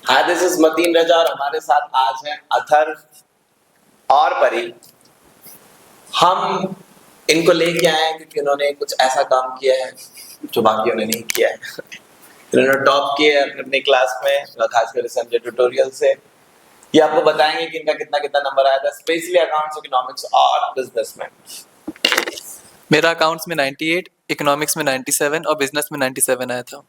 Hi, this is Mateen रजा और हमारे साथ आज हैं अथर और परी। हम इनको लेके आए हैं क्योंकि उन्होंने कुछ ऐसा काम किया है जो बाकियों ने नहीं किया है। इन्होंने टॉप किया है अपनी क्लास में, खासकर संजय ट्यूटोरियल से। ये आपको बताएंगे कि इनका कितना कितना नंबर आया था, स्पेशली अकाउंट्स, इकोनॉमिक्स और बिजनेस में। मेरा अकाउंट्स में 98, इकोनॉमिक्स में 97 और बिजनेस में 97 आया था।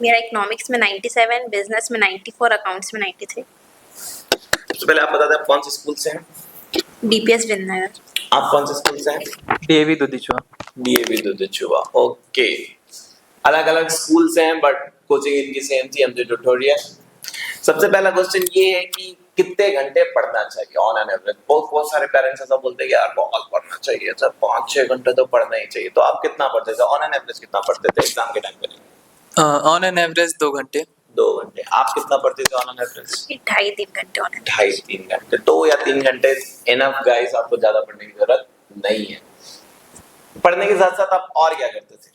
मेरा इकोनॉमिक्स में 97, बिजनेस में 94, अकाउंट्स में 93। सबसे पहले आप बता दें आप कौन से स्कूल से हैं? DPS winner. आप कौन से स्कूल से हैं? DAV Dudhichua. DAV Dudhichua, okay. अलग अलग स्कूल से हैं बट कोचिंग इनकी सेम थी, एमजे ट्यूटोरियल। सबसे पहला क्वेश्चन ये है कि कितने घंटे पढ़ना चाहिए ऑन एन एवरेज? बहुत सारे पेरेंट्स ऐसा बोलते हैं कि यार बहुत पढ़ना चाहिए सर, 5-6 घंटे तो पढ़ना ही चाहिए। तो आप कितना पढ़ते थे ऑन एन एवरेज? कितना पढ़ते थे एग्जाम के टाइम पे? ऑन एन एवरेज 2 घंटे। 2 घंटे। आप कितना पढ़ते थे ऑन एन एवरेज? 2.5-3 घंटे ऑन एवरेज। 2.5-3 घंटे। 2 या 3 घंटे इनफ गाइस, आपको ज्यादा पढ़ने की जरूरत नहीं है। पढ़ने के साथ साथ आप और क्या करते थे?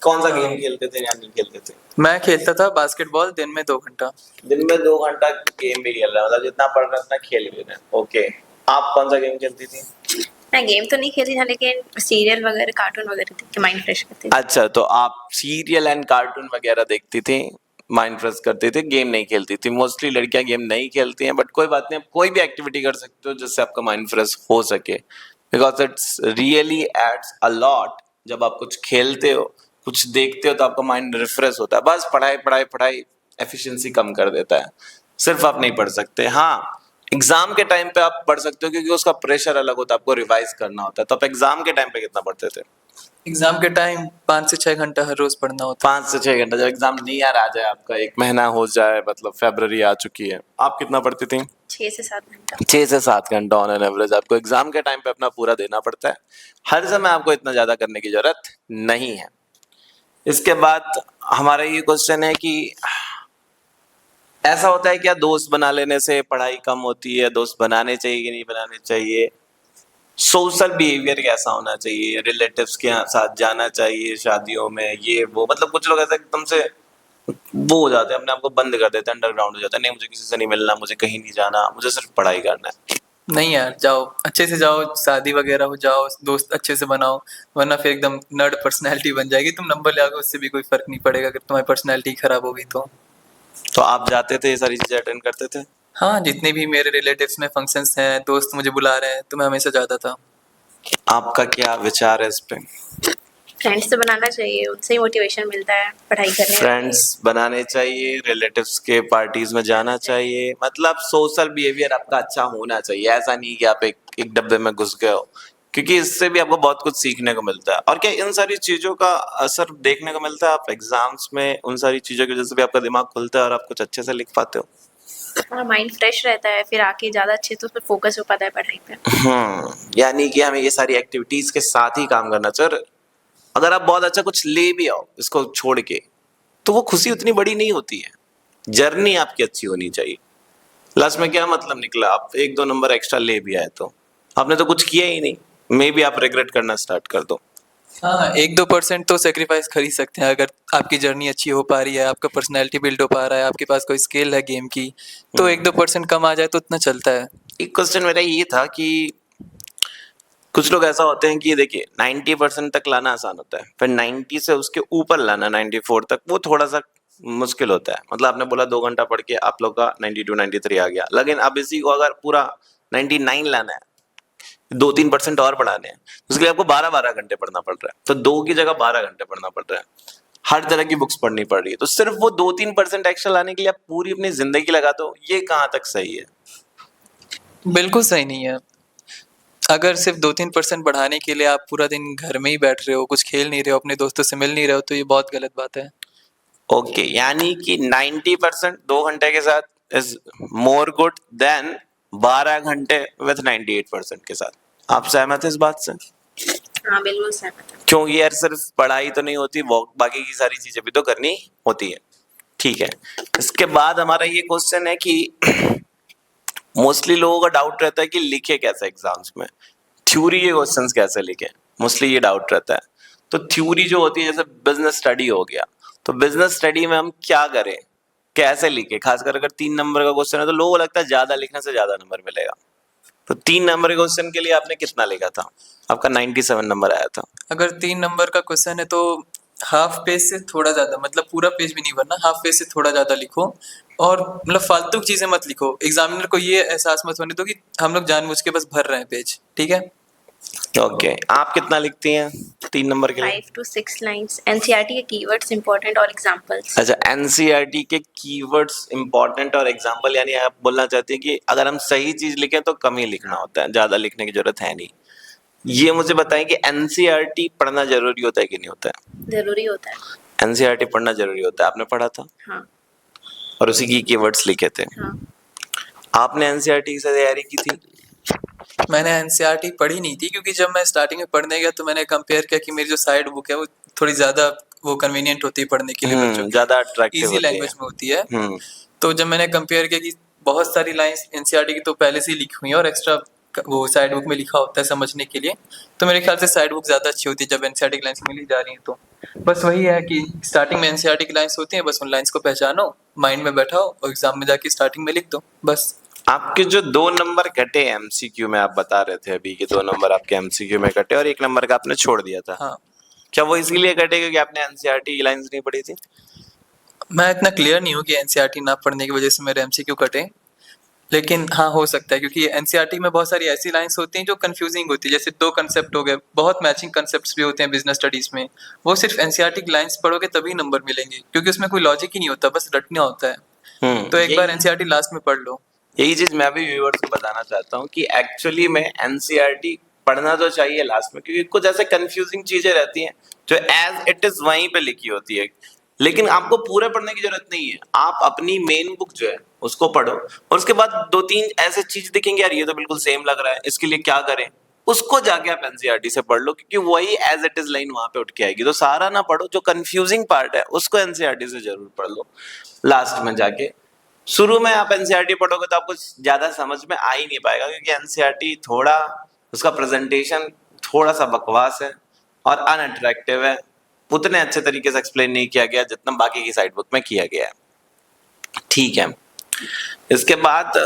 कौन सा गेम खेलते थे या नहीं खेलते थे? मैं खेलता था बास्केटबॉल दिन में 2 घंटा। दिन में 2 घंटा गेम भी खेल रहा है, मतलब जितना पढ़ रहा उतना खेल भी रहे हैं। ओके, आप कौन सा गेम खेलती थी? मैं गेम तो नहीं खेलती था, लेकिन सीरियल वगैरह, कार्टून वगैरह देख के माइंड फ्रेश करती थी। अच्छा, तो आप सीरियल एंड कार्टून वगैरह देखती थी, माइंड फ्रेश करती थी, गेम नहीं खेलती थी। मोस्टली लड़कियां गेम नहीं खेलती हैं, बट कोई बात नहीं, आप कोई भी एक्टिविटी कर सकते हो जिससे आपका माइंड फ्रेश हो सके, because it's really adds a lot. जब आप कुछ खेलते हो, कुछ देखते हो, तो आपका माइंड रिफ्रेश होता है। बस पढ़ाई पढ़ाई पढ़ाई एफिशिएंसी कम कर देता है। सिर्फ आप नहीं पढ़ सकते, हाँ एग्जाम के टाइम पे आप पढ़ सकते हो क्योंकि उसका प्रेशर अलग होता है, आपको रिवाइज करना होता है। तो आप एग्जाम के टाइम पे कितना पढ़ते थे? एग्जाम के टाइम 5 से 6 घंटा हर रोज पढ़ना होता। 5 से 6 घंटा। जब एग्जाम नियर आ जाए, आपका 1 महीना हो जाए, मतलब फरवरी आ चुकी है, आप कितना पढ़ती थी? 6 से 7 घंटा। 6 से 7 घंटा ऑन एन एवरेज आपको एग्जाम के टाइम पे अपना पूरा देना पड़ता है। हर समय आपको इतना ज्यादा करने की जरूरत नहीं है। इसके बाद हमारा ये क्वेश्चन है कि ऐसा होता है क्या दोस्त बना लेने से पढ़ाई कम होती है? दोस्त बनाने चाहिए कि नहीं बनाने चाहिए? सोशल बिहेवियर कैसा होना चाहिए? रिलेटिव्स के साथ जाना चाहिए शादियों में, ये वो, मतलब कुछ लोग ऐसा एकदम से वो हो जाते हैं, अपने आप को बंद कर देते हैं, अंडरग्राउंड हो जाता है, नहीं मुझे किसी से नहीं मिलना, मुझे कहीं नहीं जाना, मुझे सिर्फ पढ़ाई करना है। नहीं यार, जाओ अच्छे से जाओ, शादी वगैरह हो जाओ, दोस्त अच्छे से बनाओ, वरना फिर एकदम नर्ड पर्सनैलिटी बन जाएगी। तुम नंबर ले आओगे उससे भी कोई फर्क नहीं पड़ेगा अगर तुम्हारी पर्सनैलिटी खराब हो गई तो आप जाते थे, ये सारी चीजें अटेंड करते थे? हाँ, जितने भी मेरे रिलेटिव्स में फंक्शंस हैं, दोस्त मुझे बुला रहे हैं, तो मैं हमेशा जाता था। आपका क्या विचार है इस पे? फ्रेंड्स तो बनाना चाहिए, उनसे ही मोटिवेशन मिलता है पढ़ाई करने में। फ्रेंड्स बनाने चाहिए, रिलेटिव्स के पार्टीज में जाना चाहिए, मतलब सोशल बिहेवियर आपका अच्छा होना चाहिए। ऐसा नहीं कि आप एक डब्बे में घुस गए हो, क्योंकि इससे भी आपको बहुत कुछ सीखने को मिलता है। और क्या इन सारी चीजों का असर देखने को मिलता है आप एग्जाम्स में? उन सारी चीजों की वजह से भी आपका दिमाग खुलता है और आप कुछ अच्छे से लिख पाते हो। और माइंड फ्रेश रहता है, फिर आके ज्यादा अच्छे से उस पर फोकस हो पाता है पढ़ाई पे। यानी कि हमें ये सारी एक्टिविटीज के साथ ही काम करना चाहिए। अगर आप बहुत अच्छा कुछ ले भी आओ इसको छोड़ के, तो वो खुशी उतनी बड़ी नहीं होती है। जर्नी आपकी अच्छी होनी चाहिए। लास्ट में क्या मतलब निकला, आप 1-2 नंबर एक्स्ट्रा ले भी आए तो आपने तो कुछ किया ही नहीं। मे बी आप रिग्रेट करना स्टार्ट कर दो। हाँ, 1-2% तो सेक्रीफाइस कर ही सकते हैं अगर आपकी जर्नी अच्छी हो पा रही है, आपका पर्सनैलिटी बिल्ड हो पा रहा है, आपके पास कोई स्किल है गेम की, तो 1-2% कम आ जाए तो उतना चलता है। एक क्वेश्चन मेरा ये था कि कुछ लोग ऐसा होते हैं कि देखिए 90% तक लाना आसान होता है, फिर 90 से उसके ऊपर लाना 94 तक वो थोड़ा सा मुश्किल होता है। मतलब आपने बोला 2 घंटा पढ़ के आप लोग का 92-93 आ गया, लेकिन अब इसी को अगर पूरा 99 लाना है, 2-3% और बढ़ाने हैं, उसके लिए आपको 12-12 घंटे पढ़ना पड़ रहा है। तो 2 की जगह 12 घंटे पढ़ना पड़ रहा है। हर तरह की बुक्स पढ़नी पड़ रही है। तो सिर्फ वो 2-3% एक्स्ट्रा लाने के लिए आप पूरी अपनी जिंदगी लगा दो, ये कहाँ तक सही है? बिल्कुल सही नहीं है। अगर सिर्फ 2-3% बढ़ाने के लिए आप पूरा दिन घर में ही बैठ रहे हो, कुछ खेल नहीं रहे हो, अपने दोस्तों से मिल नहीं रहे हो, तो ये बहुत गलत बात है। ओके, यानी कि 90% 2 घंटे के साथ इज मोर गुड देन 12 घंटे विथ 98% के साथ। आप सहमत हैं इस बात से? हाँ, बिल्कुल सहमत है। क्योंकि यार सिर्फ पढ़ाई तो नहीं होती, बाकी की सारी चीजें भी तो करनी होती है। ठीक है, इसके बाद हमारा ये क्वेश्चन है कि मोस्टली लोगों का डाउट रहता है कि लिखे कैसे एग्जाम्स में, थ्योरी के क्वेश्चंस कैसे लिखे, मोस्टली ये डाउट रहता है। तो थ्योरी जो होती है, जैसे बिजनेस स्टडी हो गया, तो बिजनेस स्टडी में हम क्या करें कैसे लिखे, खासकर अगर 3 नंबर का क्वेश्चन है तो लोगों को लगता है ज्यादा लिखने से ज्यादा नंबर मिलेगा। तो 3 नंबर के क्वेश्चन के लिए आपने कितना लिखा था? आपका 97 नंबर आया था। अगर 3 नंबर का क्वेश्चन है तो हाफ पेज से थोड़ा ज़्यादा, मतलब पूरा पेज भी नहीं भरना, हाफ पेज से थोड़ा ज़्यादा लिखो। और मतलब फालतू की चीज़ें मत लिखो। एग्जामिनर को ये एहसास मत होने दो कि हम लोग जानबूझ के बस भर रहे हैं पेज, ठीक है? ओके, आप कितना लिखती हैं 3 नंबर के लिए? 5 to 6 lines. NCERT के keywords important और examples. अच्छा, एनसीईआरटी के कीवर्ड्स इंपॉर्टेंट और एग्जांपल, यानी आप बोलना चाहते हैं कि अगर हम सही चीज लिखें तो कम ही लिखना होता है, ज्यादा लिखने की जरूरत है नहीं। ये मुझे बताएं कि एनसीईआरटी पढ़ना जरूरी होता है कि नहीं होता है? जरूरी होता है। एनसीईआरटी पढ़ना जरूरी होता है, आपने पढ़ा था हाँ और उसी की कीवर्ड्स लिखे थे। हाँ। आपने एनसीईआरटी से तैयारी की थी? मैंने एनसीईआरटी पढ़ी नहीं थी, क्योंकि जब मैं स्टार्टिंग में पढ़ने गया तो मैंने कंपेयर किया कि मेरी जो साइड बुक है वो थोड़ी ज़्यादा वो कन्वीनियंट होती है पढ़ने के लिए बच्चों की, ज्यादा अट्रैक्टिव ईजी होती है। लैंग्वेज में होती है। हम्म तो जब मैंने कंपेयर किया कि बहुत सारी लाइंस एनसीईआरटी की तो पहले से ही लिखी हुई हैं और एक्स्ट्रा वो साइड बुक में लिखा होता है समझने के लिए, तो मेरे ख्याल से साइड बुक ज़्यादा अच्छी होती है जब एनसीईआरटी की लाइंस मिली जा रही हैं। तो बस वही है कि स्टार्टिंग में एनसीईआरटी की लाइंस होती हैं, बस उन लाइंस को पहचानो, माइंड में बैठाओ और एग्जाम में जाके स्टार्टिंग में लिख दो बस। आपके जो 2 नंबर कटे एमसीक्यू में, आप बता रहे थे अभी कि 2 नंबर आपके एमसीक्यू में कटे और 1 नंबर का आपने छोड़ दिया था, हाँ, क्या वो इसीलिए कटे क्योंकि आपने एनसीईआरटी की लाइंस नहीं पढ़ी थी? मैं इतना क्लियर नहीं हूँ कि एनसीईआरटी ना पढ़ने की वजह से मेरे एमसीक्यू कटे, लेकिन हाँ हो सकता है, क्योंकि एनसीईआरटी में बहुत सारी ऐसी लाइंस होती हैं जो कंफ्यूजिंग होती है। जैसे 2 कंसेप्ट हो गए, बहुत मैचिंग कंसेप्ट्स भी होते हैं बिजनेस स्टडीज में, वो सिर्फ एनसीईआरटी की लाइंस पढ़ोगे तभी नंबर मिलेंगे, क्योंकि उसमें कोई लॉजिक ही नहीं होता, बस रटना होता है। तो एक बार एनसीईआरटी लास्ट में पढ़ लो। यही चीज मैं भी व्यूअर्स को बताना चाहता हूँ कि एक्चुअली में एनसीईआरटी पढ़ना तो चाहिए लास्ट में, क्योंकि कुछ ऐसे कंफ्यूजिंग चीजें रहती हैं जो एज इट इज वहीं पे लिखी होती है, लेकिन आपको पूरे पढ़ने की जरूरत नहीं है। आप अपनी मेन बुक जो है उसको पढ़ो और उसके बाद 2-3 ऐसे चीज दिखेंगे, यार ये तो बिल्कुल सेम लग रहा है, इसके लिए क्या करें, उसको जाके आप एनसीईआरटी से पढ़ लो, क्योंकि वही एज इट इज लाइन वहां पे उठ के आएगी। तो सारा ना पढ़ो, जो कंफ्यूजिंग पार्ट है उसको एनसीईआरटी से जरूर पढ़ लो लास्ट में जाके। शुरू में आप एनसीईआरटी पढ़ोगे तो आपको ज्यादा समझ में आ ही नहीं पाएगा, क्योंकि एनसीईआरटी थोड़ा, उसका प्रेजेंटेशन थोड़ा सा बकवास है और अनअट्रैक्टिव है, उतने अच्छे तरीके से एक्सप्लेन नहीं किया गया जितना बाकी की साइड बुक में किया गया है। ठीक है, इसके बाद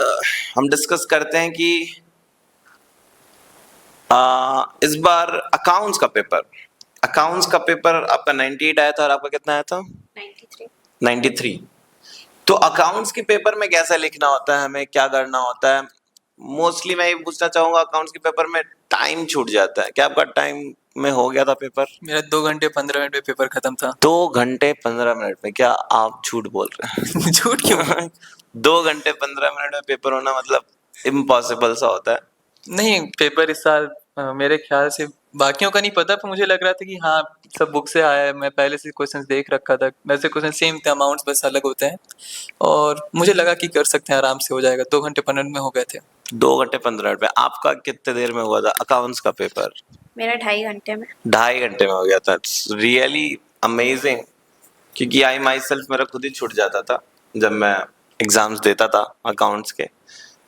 हम डिस्कस करते हैं कि इस बार अकाउंट्स का पेपर आपका 98 आया था और आपका कितना आया था? 93. 93। तो अकाउंट्स के पेपर में कैसा लिखना होता है, हमें क्या करना होता है? मोस्टली मैं ये पूछना चाहूंगा, अकाउंट्स के पेपर में टाइम छूट जाता है, क्या आपका टाइम में हो गया था पेपर? मेरा 2 घंटे 15 मिनट में पेपर खत्म था। 2 घंटे 15 मिनट में? क्या आप झूठ बोल रहे हैं? झूठ क्यों? 2 घंटे 15 मिनट में पेपर होना मतलब इम्पॉसिबल सा होता है। नहीं, पेपर इस साल मेरे ख्याल से, बाकियों का नहीं पता, पर मुझे लग रहा था कि हाँ सब बुक से आया है, मैं पहले से क्वेश्चंस देख रखा था, वैसे क्वेश्चन सेम थे, अमाउंट्स बस अलग होते हैं, और मुझे लगा कि कर सकते हैं, आराम से हो जाएगा। 2 घंटे 15 मिनट में हो गए थे। 2 घंटे 15 मिनट में। आपका कितने देर में हुआ था अकाउंट्स का पेपर? मेरा 2.5 घंटे में. 2.5 घंटे में हो गया था। इट्स रियली अमेजिंग, क्योंकि आई माई सेल्फ मेरा खुद ही छूट जाता था जब मैं एग्जाम्स देता था अकाउंट्स के,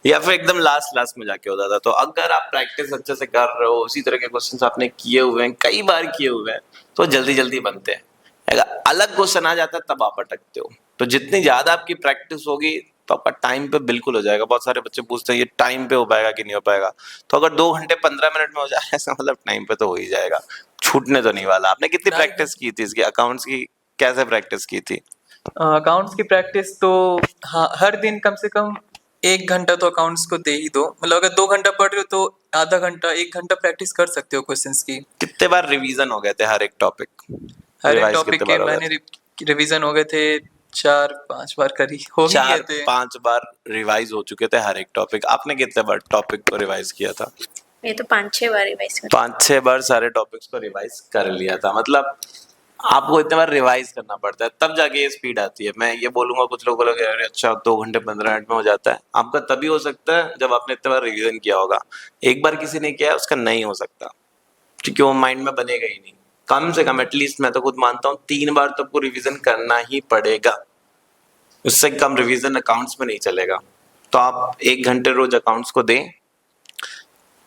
या फिर एकदम लास्ट में जाके होता था। तो अगर आप प्रैक्टिस अच्छे से कर रहे हो, उसी तरह के क्वेश्चंस आपने किए हुए हैं, कई बार किए हुए हैं, तो जल्दी बनते हैं। अगर अलग क्वेश्चन आ जाता है तब आप अटकते हो। तो जितनी ज्यादा आपकी प्रैक्टिस होगी तो आपका टाइम पे बिल्कुल हो जाएगा। बहुत सारे बच्चे पूछते हैं ये टाइम पे हो पाएगा कि नहीं हो पाएगा, तो अगर 2 घंटे 15 मिनट में हो जाए ऐसा मतलब टाइम पे तो हो ही जाएगा, छूटने तो नहीं वाला। आपने कितनी प्रैक्टिस की थी इसकी, अकाउंट्स की कैसे प्रैक्टिस की थी? अकाउंट्स की प्रैक्टिस तो हाँ, हर दिन कम से कम 1 घंटा तो अकाउंट्स को दे ही दो। मतलब अगर 2 घंटा पढ़ रहे हो तो आधा घंटा 1 घंटा प्रैक्टिस कर सकते हो क्वेश्चंस की। कितने बार रिवीजन हो गए थे हर एक टॉपिक? हर एक रिवाइज टॉपिक कितने के बार हो गए मैंने थे? रिवीजन हो गए थे 4-5 बार, करी हो ही गए थे। 4-5 बार रिवाइज हो चुके थे हर एक टॉपिक। आपने कितने बार टॉपिक को रिवाइज किया था? मैं तो 5-6 बार रिवाइज कर. 5-6 बार सारे टॉपिक्स को रिवाइज कर लिया था। मतलब आपको इतने बार रिवाइज करना पड़ता है तब जाके ये स्पीड आती है। मैं ये बोलूंगा, कुछ लोग बोलोगे अरे अच्छा 2 घंटे 15 मिनट में हो जाता है, आपका तभी हो सकता है जब आपने इतने बार रिवीजन किया होगा। एक बार किसी ने किया है उसका नहीं हो सकता, क्योंकि वो माइंड में बनेगा ही नहीं। कम से कम एटलीस्ट मैं तो खुद मानता हूँ 3 बार तो आपको रिवीजन करना ही पड़ेगा, उससे कम रिवीजन अकाउंट्स में नहीं चलेगा। तो आप 1 घंटे रोज अकाउंट्स को दें।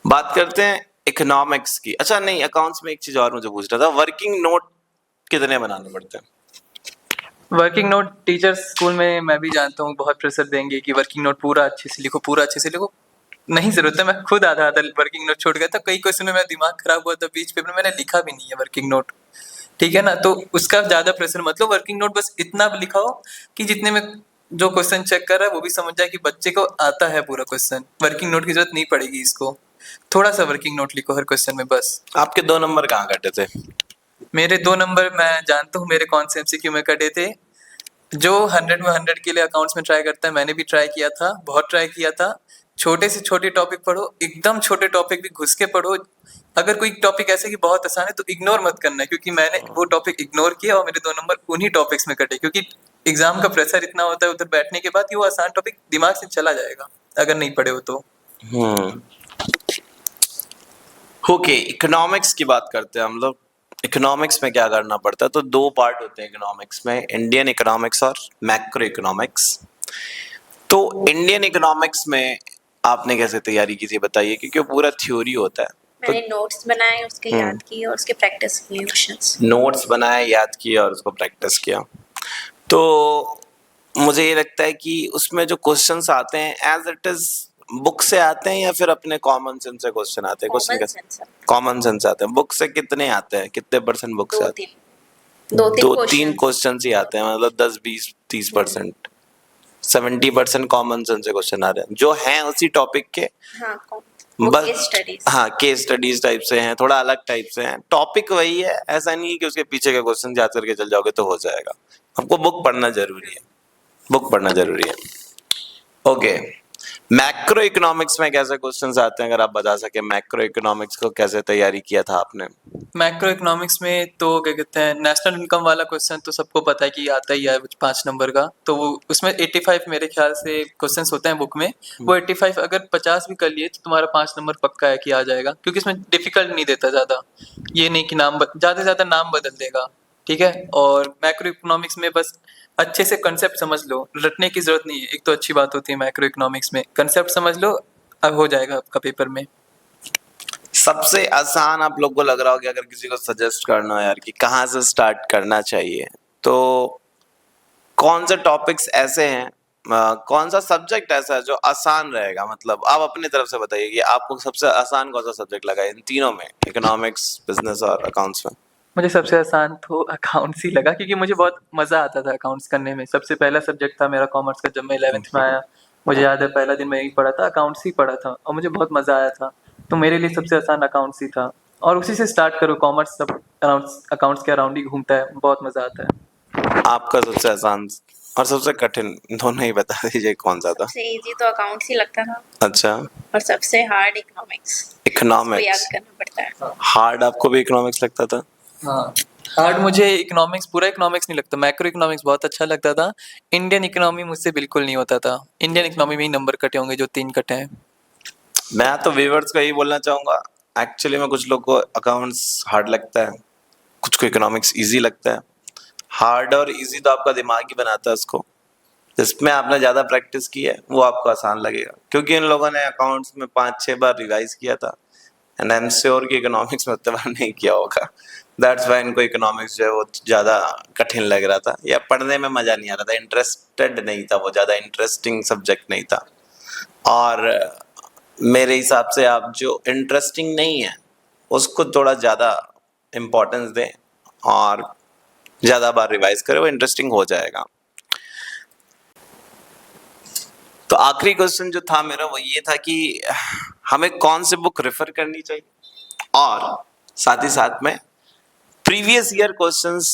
बात करते हैं इकोनॉमिक्स की। अच्छा नहीं, अकाउंट्स में एक चीज और मुझे पूछ रहा था, वर्किंग नोट कितने बनाने पड़ते हैं? वर्किंग नोट टीचर्स स्कूल में मैं भी जानता हूँ बहुत प्रेशर देंगे कि वर्किंग नोट पूरा अच्छे से लिखो, पूरा अच्छे से लिखो। नहीं जरूरत है, मैं खुद आधा आधा वर्किंग नोट छोड़ गया था, कई क्वेश्चन में मेरा दिमाग खराब हुआ था, बीच पेपर में मैंने लिखा भी नहीं है वर्किंग नोट। ठीक है ना, तो उसका ज्यादा प्रेशर मतलब वर्किंग नोट बस इतना लिखाओ कि जितने में जो क्वेश्चन चेक कर रहा है वो भी समझ जाए कि बच्चे को आता है पूरा क्वेश्चन। वर्किंग नोट की जरूरत नहीं पड़ेगी इसको, थोड़ा सा वर्किंग नोट लिखो हर क्वेश्चन में बस। आपके 2 नंबर कहाँ कटे थे? मेरे 2 नंबर मैं जानता हूँ मेरे कौन से एमसीक्यू में कटे थे। जो 100 में 100 के लिए अकाउंट्स में ट्राई करता है, मैंने भी ट्राई किया था, बहुत ट्राई किया था। छोटे से छोटे टॉपिक पढ़ो, एकदम छोटे टॉपिक भी घुस के पढ़ो। अगर कोई टॉपिक ऐसे कि बहुत आसान है तो इग्नोर मत करना है, क्योंकि मैंने वो टॉपिक इग्नोर किया और मेरे 2 नंबर उन्हीं टॉपिक्स में कटे, क्योंकि एग्जाम का प्रेशर इतना होता है उधर बैठने के बाद कि वो आसान टॉपिक दिमाग से चला जाएगा अगर नहीं पढ़े हो तो। हम्म ओके, इकोनॉमिक्स की बात करते हैं हम लोग। इकोनॉमिक्स में क्या करना पड़ता है? तो 2 पार्ट होते हैं इकोनॉमिक्स में, इंडियन इकोनॉमिक्स और मैक्रो इकोनॉमिक्स। तो इंडियन इकोनॉमिक्स में आपने कैसे तैयारी की थी बताइए, क्योंकि वो पूरा थ्योरी होता है। तो मैंने नोट्स बनाए, उसके याद किए और उसके प्रैक्टिस किए क्वेश्चंस। नोट्स बनाए, याद किया और उसको प्रैक्टिस किया। तो मुझे ये लगता है कि उसमें जो क्वेश्चंस आते हैं एज इट इज बुक से आते हैं या फिर अपने कॉमन सेंस से क्वेश्चन आते हैं? क्वेश्चन कैसे कॉमन सेंस आते हैं? बुक से कितने आते हैं, कितने परसेंट बुक से आते हैं? 2-3 क्वेश्चन ही आते हैं, मतलब 10-20-30%। 70% कॉमन सेंस से क्वेश्चन आ रहे हैं जो हैं उसी टॉपिक के। हाँ, बस हाँ, केस स्टडीज टाइप से हैं, थोड़ा अलग टाइप से हैं, टॉपिक वही है। ऐसा नहीं है कि उसके पीछे का क्वेश्चन याद करके चल जाओगे तो हो जाएगा। हमको बुक पढ़ना जरूरी है, बुक पढ़ना जरूरी है। ओके, मैक्रो इकोनॉमिक्स में कैसे क्वेश्चंस आते हैं, अगर आप बता सके मैक्रो इकोनॉमिक्स को कैसे तैयारी किया था आपने? मैक्रो इकोनॉमिक्स में तो क्या कहते हैं, नेशनल इनकम वाला क्वेश्चन तो सबको पता है कि आता ही है 5 नंबर का, तो वो उसमें 85 मेरे ख्याल से क्वेश्चंस होते हैं बुक में। वो 85 अगर 50 भी कर लिए तो तुम्हारा 5 नंबर पक्का है कि आ जाएगा, क्योंकि इसमें डिफिकल्ट नहीं देता ज़्यादा। ये नहीं कि ज़्यादा से ज़्यादा नाम बदल देगा। ठीक है, और मैक्रो इकोनॉमिक्स में बस अच्छे से कंसेप्ट समझ लो, रटने की जरूरत नहीं है। एक तो अच्छी बात होती है मैक्रो इकोनॉमिक्स में, कंसेप्ट समझ लो, अब हो जाएगा आपका पेपर में। सबसे आसान आप लोग को लग रहा होगा, अगर किसी को सजेस्ट करना हो यार कि कहाँ से स्टार्ट करना चाहिए, तो कौन से टॉपिक्स ऐसे हैं, कौन सा सब्जेक्ट ऐसा है जो आसान रहेगा? मतलब आप अपनी तरफ से बताइए कि आपको सबसे आसान कौन सा सब्जेक्ट लगा इन तीनों में, इकोनॉमिक्स, बिजनेस और अकाउंट्स में? मुझे सबसे आसान तो अकाउंट्स ही लगा, क्योंकि मुझे बहुत मज़ा आता था अकाउंट्स करने में। सबसे पहला सब्जेक्ट था मेरा कॉमर्स का, जब मैं 11th में आया मुझे याद है पहला दिन मैं यही पढ़ा था, अकाउंट्स ही पढ़ा था और मुझे बहुत मज़ा आया था। तो मेरे लिए सबसे आसान अकाउंट्स ही था, और उसी से स्टार्ट करो। कॉमर्स सब अकाउंट्स के अराउंड ही घूमता है, बहुत मज़ा आता है। आपका सबसे आसान और सबसे कठिन दोनों ही बता दीजिए कौन सा था? सबसे इजी तो अकाउंट्स ही लगता था अच्छा, और सबसे हार्ड इकोनॉमिक्स। याद इकोनॉमिक्स। करना पड़ता है। हार्ड आपको भी इकोनॉमिक्स लगता था? हाँ, हार्ड मुझे इकोनॉमिक्स, पूरा इकोनॉमिक्स नहीं लगता। मैक्रो इकोनॉमिक्स बहुत अच्छा लगता था। इंडियन इकोनॉमी मुझसे बिल्कुल नहीं होता था। इंडियन इकोनॉमी में ही नंबर कटे होंगे जो 3 कटे हैं। मैं तो व्यूअर्स को यही बोलना चाहूंगा, एक्चुअली में कुछ लोग को अकाउंट्स हार्ड लगता है, कुछ को इकोनॉमिक्स इजी लगता है। हार्ड और इजी तो आपका दिमाग ही बनाता है उसको। जिसमें आपने ज्यादा प्रैक्टिस की है वो आपको आसान लगेगा, क्योंकि इन लोगों ने अकाउंट्स में 5-6 बार रिवाइज किया था एंड आई एम श्योर कि इकोनॉमिक्स में उतने बार नहीं किया होगा। दैट्स वाई इनको इकोनॉमिक्स जो है वो ज्यादा कठिन लग रहा था, या पढ़ने में मजा नहीं आ रहा था, इंटरेस्टेड नहीं था, वो ज्यादा इंटरेस्टिंग सब्जेक्ट नहीं था। और मेरे हिसाब से आप जो इंटरेस्टिंग नहीं है उसको थोड़ा ज़्यादा इम्पोर्टेंस दें और ज़्यादा बार रिवाइज करें, वो इंटरेस्टिंग हो जाएगा। तो आखिरी क्वेश्चन जो था मेरा वो ये था कि हमें कौन सी बुक रेफर करनी चाहिए, और साथ ही साथ में प्रीवियस ईयर क्वेश्चंस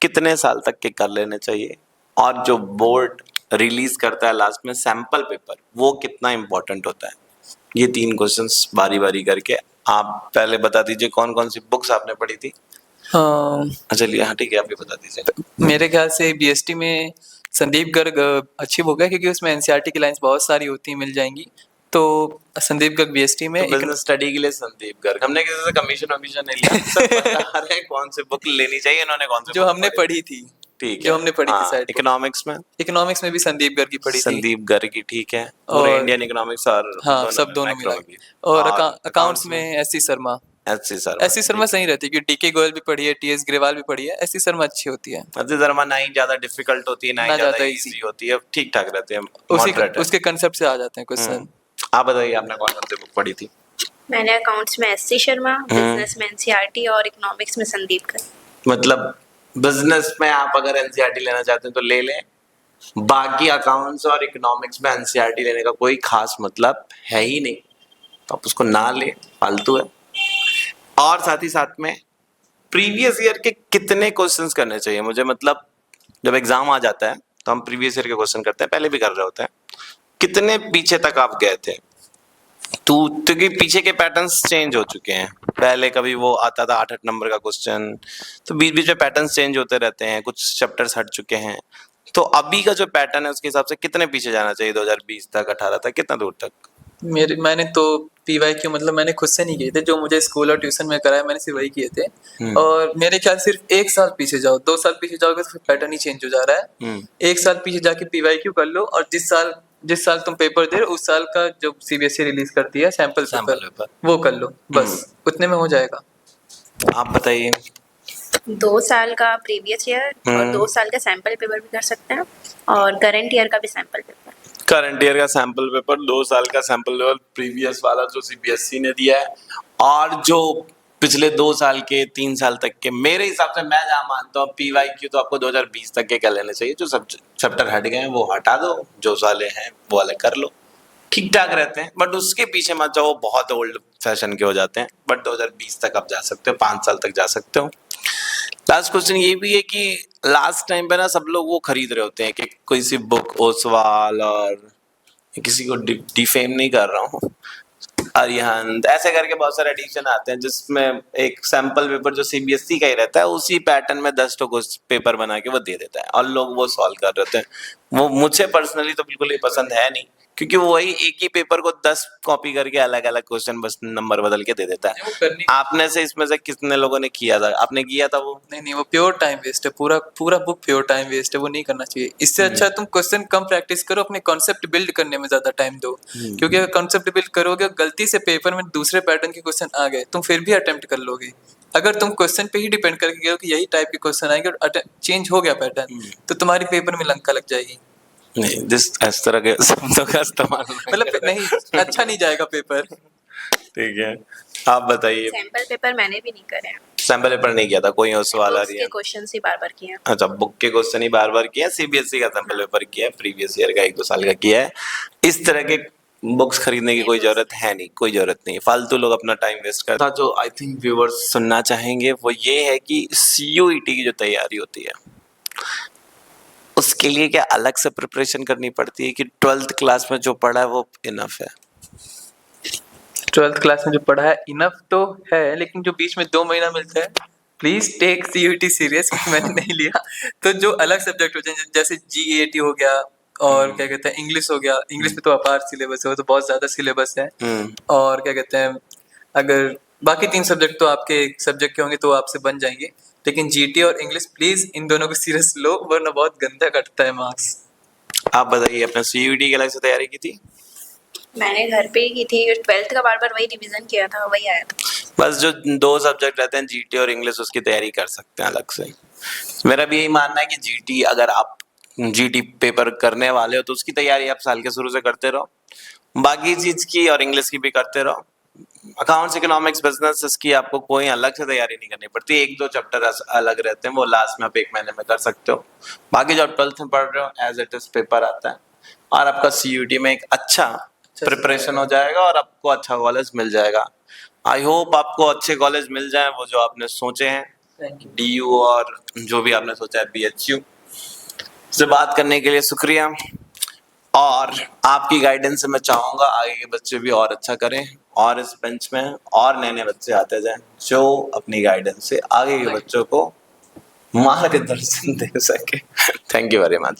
कितने साल तक के कर लेने चाहिए, और जो बोर्ड रिलीज करता है लास्ट में सैंपल पेपर वो कितना इम्पोर्टेंट होता है। ये 3 क्वेश्चंस बारी बारी करके आप पहले बता दीजिए कौन कौन सी बुक्स आपने पढ़ी थी। चलिए हाँ ठीक है, आप भी बता दीजिए। मेरे ख्याल से बीएसटी में संदीप गर्ग अच्छी बुक है, क्योंकि उसमें एनसीईआरटी की लाइंस बहुत सारी होती हैं, मिल जाएंगी। तो संदीप गर्ग बीएसटी में तो बिजनेस स्टडी के लिए संदीप गर्ग, हमने किसी से कमीशन नहीं लिया, सब बता रहे हैं कौन सी बुक लेनी चाहिए, इन्होंने कौन सी जो हमने पढ़ी थी। ठीक है, जो हमने पढ़ी थी शायद। इकोनॉमिक्स में भी संदीप गर्ग की पढ़ी थी। संदीप गर्ग की, ठीक है। और इंडियन इकोनॉमिक्स और हाँ, सब दोनों मिला। और अकाउंट्स में SC Sharma. S C Sharma सही रहती है क्योंकि डीके गोयल भी पढ़ी है, टीएस ग्रेवाल भी पढ़ी है, एस सी शर्मा अच्छी होती है। अजय शर्मा ना ही ज्यादा डिफिकल्ट होती है ना ही ना ज्यादा ज्यादा इजी easy। होती है, ठीक ठाक रहते हैं, उसी मॉडरेट है। उसके कंसेप्ट से आ जाते हैं क्वेश्चन। आप बताइए आपने कौन कौन सी बुक पढ़ी थी? मैंने अकाउंट्स में एससी शर्मा, बिजनेस में एनसीईआरटी और इकोनॉमिक्स में संदीप का। मतलब बिजनेस में आप अगर एनसीईआरटी लेना चाहते हैं तो ले लें, बाकी अकाउंट्स और इकोनॉमिक्स में एनसीईआरटी लेने का कोई खास मतलब है ही नहीं, तो आप उसको ना ले, फालतू है। और साथ ही साथ में प्रीवियस ईयर के कितने क्वेश्चंस करने चाहिए मुझे, मतलब जब एग्जाम आ जाता है तो हम प्रीवियस ईयर के क्वेश्चन करते हैं, पहले भी कर रहे होते हैं, कितने पीछे तक आप गए थे? तो क्योंकि पीछे के पैटर्न्स चेंज हो चुके हैं, पहले कभी वो आता था 8-8 नंबर का क्वेश्चन, तो बीच बीच में पैटर्न्स चेंज होते रहते हैं, कुछ चैप्टर्स हट चुके हैं, तो अभी का जो पैटर्न है उसके हिसाब से कितने पीछे जाना चाहिए 2020 तक, 18 तक, कितना दूर तक? मैंने तो पीवाईक्यू मतलब मैंने खुद से नहीं किए थे, जो मुझे स्कूल और ट्यूशन में कराया मैंने सिर्फ वही किए थे। और मेरे ख्याल सिर्फ 1 साल पीछे जाओ, 2 साल पीछे जाओगे तो पैटर्न ही चेंज हो जा रहा है। 1 साल पीछे जाके पीवाईक्यू कर लो और जिस साल तुम पेपर दे रहे हो उस साल का जो सीबीएसई रिलीज करती है सैंपल पेपर वो कर लो, बस उतने में हो जाएगा। आप बताइए। 2 साल का प्रीवियस ईयर और 2 साल का सैंपल पेपर भी कर सकते हैं और करंट ईयर का भी सैंपल पेपर। करंट ईयर का सैंपल पेपर, 2 साल का सैंपल पेपर प्रीवियस वाला जो सीबीएसई ने दिया है, और जो पिछले 2 साल के 3 साल तक के, मेरे हिसाब से मैं जहाँ मानता हूँ पीवाईक्यू तो आपको 2020 तक के कर लेने चाहिए। जो सब चैप्टर हट गए हैं वो हटा दो, जो साले हैं वो अलग कर लो, ठीक ठाक रहते हैं, बट उसके पीछे मत जाओ, बहुत ओल्ड फैशन के हो जाते हैं। बट 2020 तक आप जा सकते हो, 5 साल तक जा सकते हो। लास्ट क्वेश्चन ये भी है कि लास्ट टाइम पे ना सब लोग वो खरीद रहे होते हैं कि कोई सी बुक ओसवाल, और किसी को डिफेम नहीं कर रहा हूँ, अरिहंत, ऐसे करके बहुत सारे एडिशन आते हैं जिसमें एक सैंपल पेपर जो सीबीएसई का ही रहता है उसी पैटर्न में 10 टो पेपर बना के वो दे देता है और लोग वो सॉल्व कर रहे होते हैं। वो मुझे पर्सनली तो बिल्कुल ही पसंद है नहीं, क्योंकि वो वही एक ही पेपर को 10 कॉपी करके अलग अलग क्वेश्चन बस नंबर बदल के दे देता है। आपने से इसमें से कितने लोगों ने किया था? आपने किया था वो? नहीं, वो प्योर टाइम वेस्ट है, पूरा बुक प्योर टाइम वेस्ट है, वो नहीं करना चाहिए। इससे अच्छा तुम क्वेश्चन कम प्रैक्टिस करो, अपने कॉन्सेप्ट बिल्ड करने में ज्यादा टाइम दो, क्योंकि अगर कॉन्सेप्ट बिल्ड करोगे गलती से पेपर में दूसरे पैटर्न के क्वेश्चन आ गए तुम फिर भी अटेम्प्ट कर लोगे। अगर तुम क्वेश्चन पे ही डिपेंड करके गए हो कि यही टाइप के क्वेश्चन आएंगे और चेंज हो गया पैटर्न, तो तुम्हारी पेपर में लंका लग जाएगी। नहीं, इस तरह के शब्दों का इस्तेमाल मतलब नहीं, अच्छा नहीं जाएगा पेपर। ठीक है, आप बताइए। सैंपल पेपर मैंने भी नहीं करे हैं, सैंपल पेपर नहीं किया था कोई, और सवाल आ रही है? क्वेश्चन ही बार-बार किए हैं। अच्छा, बुक के क्वेश्चन ही बार बार किया, सीबीएसई का सैंपल पेपर किया है, प्रीवियस ईयर का 1-2 साल का किया है। इस तरह के बुक्स खरीदने की कोई जरूरत है नहीं, कोई जरूरत नहीं, फालतू लोग अपना टाइम वेस्ट करते हैं। जो आई थिंक व्यूअर्स सुनना चाहेंगे वो ये है कि सीयूईटी की जो तैयारी होती है उसके लिए क्या अलग से प्रिपरेशन करनी पड़ती है कि 12th क्लास में जो पढ़ा है वो इनफ है? 12th क्लास में जो पढ़ा है इनफ तो है, लेकिन जो बीच में 2 महीना मिलता है, प्लीज टेक सीयूईटी सीरियस, क्योंकि मैंने नहीं लिया। तो जो अलग सब्जेक्ट होते हैं जैसे जीएटी हो गया और क्या कहते हैं इंग्लिश हो गया, इंग्लिश में तो अपार सिलेबस है, वो तो बहुत ज्यादा सिलेबस है। और क्या कहते हैं, अगर बाकी 3 सब्जेक्ट तो आपके सब्जेक्ट के होंगे तो आपसे बन जाएंगे, लेकिन जीटी और इंग्लिश प्लीज इन दोनों को सीरियस लो, वरना बहुत गंदा कटता है मार्क्स। आप बताइए, अपने सीयूईटी की अलग से तैयारी की थी? मैंने घर पे ही की थी, 12th का बार-बार वही रिवीजन किया था, वही आया था। बस जो 2 सब्जेक्ट रहते हैं जीटी और इंग्लिश, उसकी तैयारी कर सकते हैं अलग से। मेरा भी यही मानना है कि जीटी, अगर आप जीटी पेपर करने वाले हो तो उसकी तैयारी आप साल के शुरू से करते रहो, बाकी चीज की और इंग्लिश की भी करते रहो। अकाउंट्स, इकोनॉमिक्स, बिजनेस, इसकी आपको कोई अलग से तैयारी नहीं करनी पड़ती, 1-2 चैप्टर अलग रहते हैं, वो लास्ट में आप 1 महीने में कर सकते हो। बाकी जो 12th में पढ़ रहे हो एज इट इज पेपर आता है और आपका सीयूईटी में एक अच्छा प्रिपरेशन हो जाएगा और आपको अच्छा कॉलेज मिल जाएगा। आई होप आपको अच्छे कॉलेज मिल जाए, वो जो आपने सोचे हैं, डीयू और जो भी आपने सोचा है बीएचयू। से बात करने के लिए शुक्रिया, और आपकी गाइडेंस से मैं चाहूँगा आगे के बच्चे भी और अच्छा करें और इस बेंच में और नए नए बच्चे आते जाएं जो अपनी गाइडेंस से आगे के बच्चों को मार्गदर्शन दे सके। Thank you very much.